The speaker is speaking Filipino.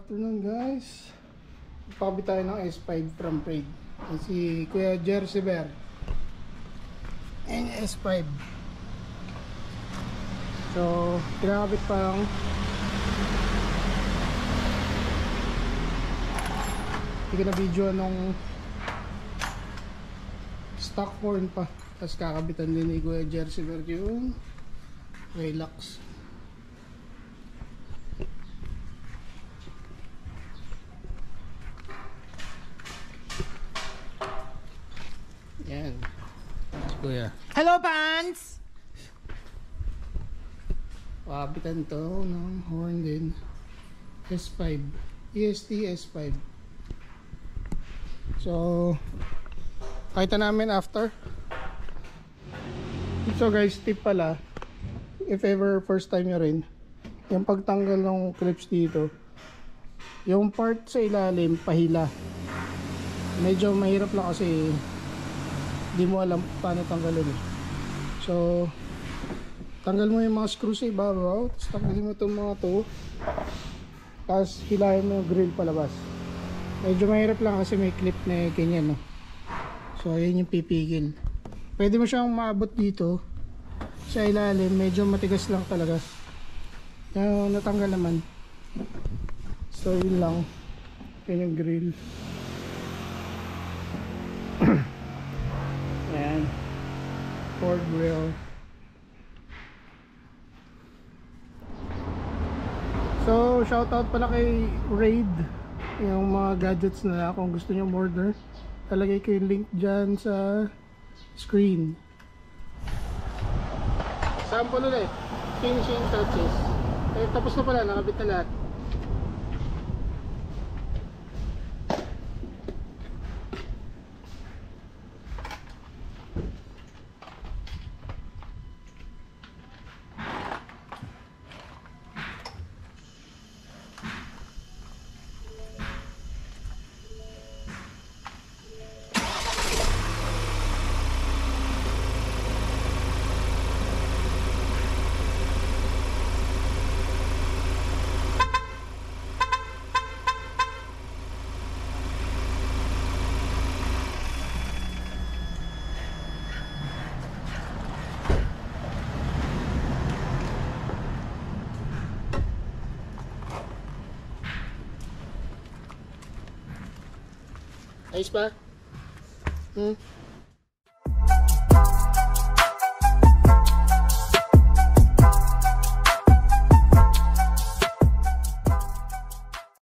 afternoon guys. Pagpabi tayo ng S5 from Prague. Si Kuya Jersey Bear. And S5. So, kinakabit pa lang. Hindi ko na video nung stock horn pa. Tapos kakabitan din ni Kuya Jersey Bear yung Relax. Yan. Kuya. Hello, Pants! Kabitan to ng horn din. S5. EST S5. So, pakita namin after. So guys, tip pala, if ever first time nyo rin, yung pagtanggal ng clips dito, yung part sa ilalim, pahila. Medyo mahirap lang kasi di mo alam paano tanggalin eh. So, tanggal mo yung mga screws sa ibabaw, tapos tanggalin mo itong mga to, tapos hilahin mo yung grill palabas. Medyo mahirap lang kasi may clip na ganyan, no? So, ayun yung pipigil. Pwede mo siyang maabot dito sa ilalim, medyo matigas lang talaga. Yung natanggal naman. So, yun lang. Yan yung grill. Ayan. Ford grill. So, shoutout pala kay Raid. Yung mga gadgets na kung gusto nyo order, talagay ko yung link dyan sa screen. Sample ulit. Finishing touches. Eh, tapos na pala. Nakabit na lahat. Ayos ba?